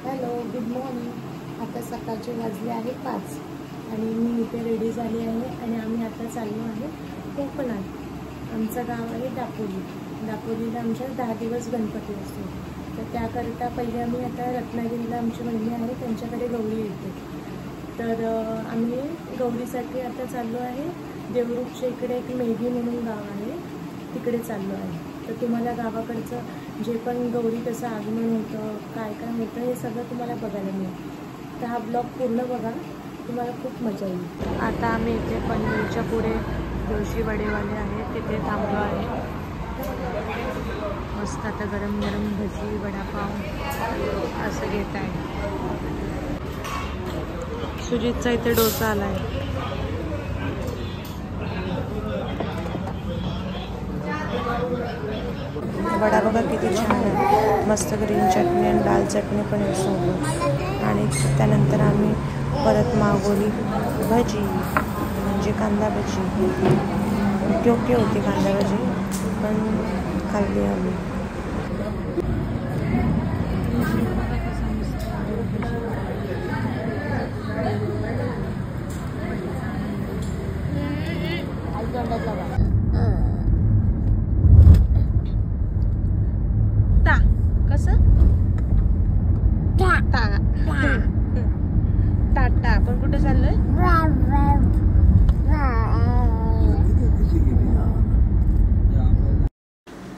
Hello, good morning. आता सकाळचे वाजले आहे 5 आणि मी इथे रेडी झाली आहे आणि आम्ही आता चाललो आहे कोकणात. आमचं गाव आहे दापोली. दापोलीला आमच्या 10 दिवस गणपती असतो. तर त्याकरिता पहिले आम्ही आता रत्नागिरीला आमची बहिणी आहे त्यांच्याकडे गौरी येते. तर आम्ही गौरीसाठी आता चाललो आहे. देवरूपच्या इकडे एक मेघी म्हणून गाव आहे, तिकडे चाललो आहे. तर तुम्हाला गावाकडचं जे पण गौरी कसं आगमन होतं, काय काय होतं, हे सगळं तुम्हाला बघायला मिळेल. तर हा ब्लॉग पूर्ण बघा, तुम्हाला खूप मजा येईल. आता आम्ही इथे पनवेलच्या पुढे जोशी वडेवाले आहे, तिथे थांबलो आहे. मस्त आता गरम गरम भजी वडापाव असं घेत आहे. सुजितचा इथे डोसा आला आहे. वडा बघा किती छान आहे, मस्त ग्रीन चटणी आणि लाल चटणी पण आहे सोबत. आणि त्यानंतर आम्ही परत मागवली भजी, म्हणजे कांदा भजी. योग्य होती कांदा भजी, पण खाल्ली आम्ही. टाटा. आपण कुठे चाललोय?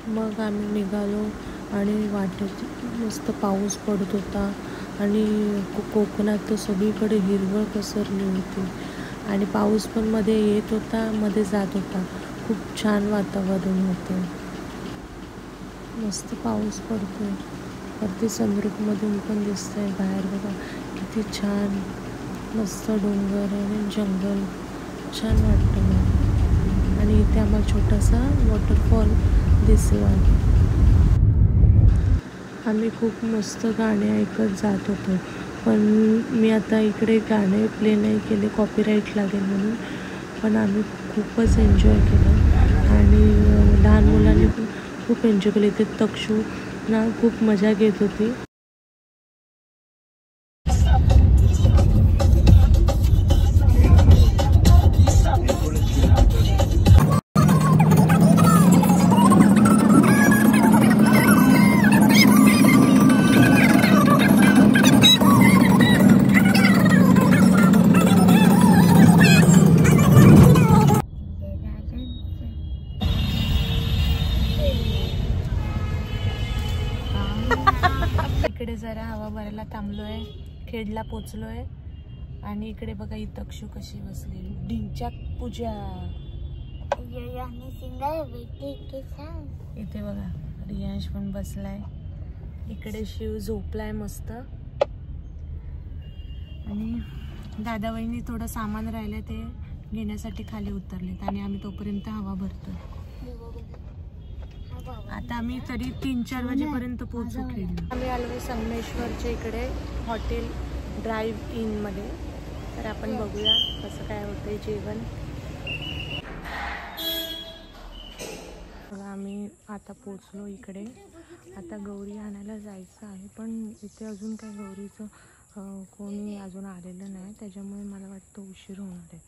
मग आम्ही निघालो आणि वाटेत मस्त पाऊस पडत होता आणि कोकणात तर सगळीकडे हिरवळ पसरली होती आणि पाऊस पण मध्ये येत होता, मध्ये जात होता. खूप छान वातावरण होतं. मस्त पाऊस पडतोय. वरती सनरूफमधून पण दिसतंय बाहेर बघा किती छान. मस्त डोंगर आणि जंगल छान वाटतं मला. आणि इथे आम्हाला छोटासा वॉटरफॉल दिसला. आम्ही खूप मस्त गाणे ऐकत जात होतो, पण मी आता इकडे गाणे प्ले नाही केले, कॉपीराईट लागेल म्हणून. पण आम्ही खूपच एन्जॉय केलं आणि लहान मुलांनी पण खूप एन्जॉय केलं. इथे तक्षू ना खूप मजा घेत होती. इकडे जरा हवा भरायला थांबलोय, खेडला पोचलोय आणि इकडे बघा ही तक्षू कशी बसलेली. ढिंच्याक पूजा. इथे बघा रियांश पण बसलाय. इकडे शिव झोपलाय मस्त. आणि दादा वहिनी थोडं सामान राहिलं ते घेण्यासाठी खाली उतरलेत आणि आम्ही तोपर्यंत हवा भरतोय. आता आम्ही तरी 3-4 वाजेपर्यंत पोहोचू खेळलो. आम्ही आलोय संगमेश्वरच्या इकडे हॉटेल ड्राईव्ह इन मध्ये. तर आपण बघूया कसं काय होतंय जेवण. आम्ही आता पोचलो इकडे. आता गौरी आणायला जायचं आहे, पण इथे अजून काही गौरीचं कोणी अजून आलेलं नाही, त्याच्यामुळे मला वाटतं उशीर होणार आहे.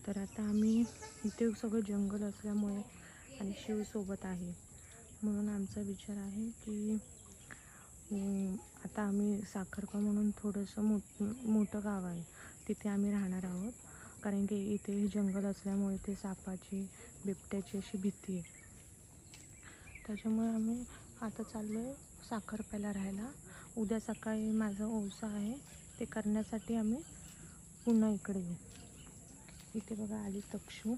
तर आता आम्ही इथे सगळं जंगल असल्यामुळे आणि शिवसोबत आहे म्हणून आमचा विचार आहे की आता आम्ही साखरपा म्हणून थोडंसं मोठं गाव आहे, तिथे आम्ही राहणार आहोत. कारण की इथे जंगल असल्यामुळे ते सापाची, बिबट्याची अशी भीती आहे. त्याच्यामुळे आम्ही आता चाललो आहे साखरप्याला राहायला. उद्या सकाळी माझं ओवसा आहे, ते करण्यासाठी आम्ही पुन्हा इकडे येऊ. इथे बघा आली तक्षू.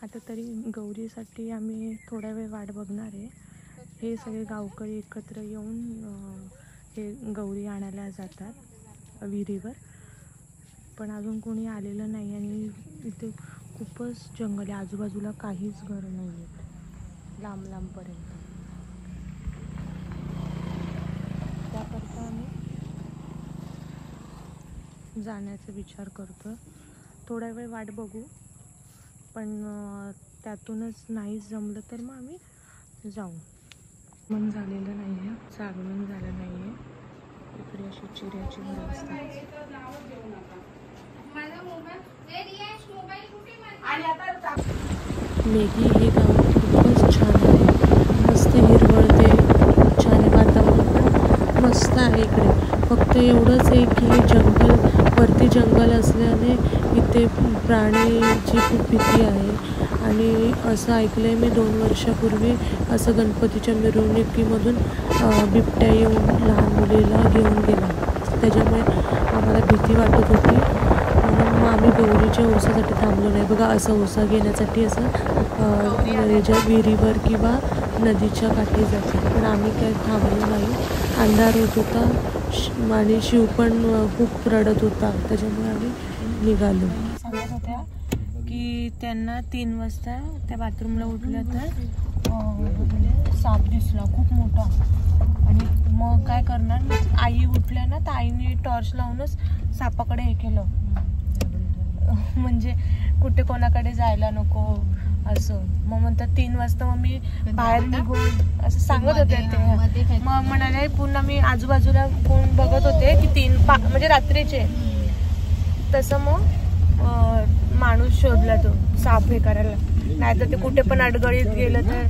आता तरी गौरीसाठी आम्ही थोडा वेळ वाट बघणार आहे. हे सगळे गावकरी एकत्र येऊन हे गौरी आणायला जातात विहिरीवर, पण अजून कोणी आलेलं नाही. आणि इथे खूपच जंगल आहे, आजूबाजूला काहीच घरं नाही आहेत लांब लांबपर्यंत. त्याकरता आम्ही जाण्याचा विचार करतो. थोडा वेळ वाट बघू, पण त्यातूनच नाहीच जमलं तर मग आम्ही जाऊ. मन झालेलं नाही आहे, जागरण झालं नाही आहे. इकडे अशी चिऱ्याची घरं असतात. मेघी हे गाव खूपच छान आहे, मस्त हिरवळ ते छान आहे, वातावरण पण मस्त आहे इकडे. फक्त एवढंच आहे की हे जंगल वरती जंगल असल्याने इथे प्राणीची खूप भीती आहे. आणि असं ऐकलं आहे मी 2 वर्षापूर्वी असं गणपतीच्या मिरवणुकीमधून बिबट्या येऊन लहान मुलीला घेऊन गेला. त्याच्यामुळे आम्हाला भीती वाटत होती, म्हणून मग आम्ही गौरीच्या ओसासाठी थांबलो नाही. बघा असं ओसा घेण्यासाठी असं याच्या विहिरीवर किंवा नदीच्या काठी जाते, पण आम्ही काही थांबलो नाही. अंधार होत होता आणि शिव पण खूप रडत होता, त्याच्यामुळे आम्ही निघालो. सांगत होत्या की त्यांना 3 वाजता त्या बाथरूमला उठल्या तर साप दिसला खूप मोठा. आणि मग काय करणार, आई उठल्या ना तर आईने टॉर्च लावूनच सापाकडे हे केलं, म्हणजे कुठे कोणाकडे जायला नको असं. मग म्हणतात 3 वाजता मग मी बाहेर निघून असं सांगत होते ते. मग म्हणाले पुन्हा मी आजूबाजूला कोण बघत होते की 3 म्हणजे रात्रीचे. तसं मग माणूस शोधला तो साप हे करायला, नाहीतर ते कुठे पण अडगळीत गेलं तर.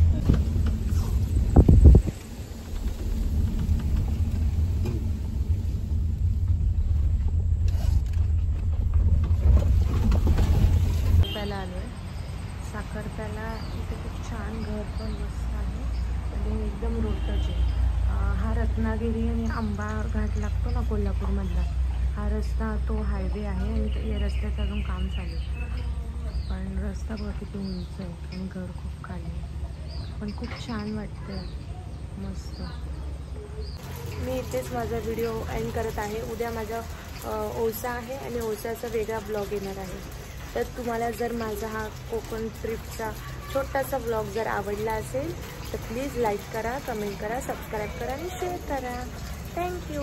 साखरप्याला इथे खूप छान घर पण मस्त आहे आणि एकदम रोडटच आहे. हा रत्नागिरी आणि आंबा घाट लागतो ना कोल्हापूरमधला, हा रस्ता तो हायवे आहे आणि या रस्त्याचं अजून काम चालू आहे. पण रस्ता बघा किती उंच आहे आणि घर खूप खाली आहे, पण खूप छान वाटतं, मस्त. मी इथेच माझा व्हिडिओ एंड करत आहे. उद्या माझा ओसा आहे आणि ओसाचा वेगळा ब्लॉग येणार आहे. तर तुम्हाला जर माझा हा कोकण ट्रिपचा छोटासा ब्लॉग जर आवडला असेल तर प्लीज लाईक करा, कमेंट करा, सबस्क्राईब करा आणि शेअर करा. थँक्यू.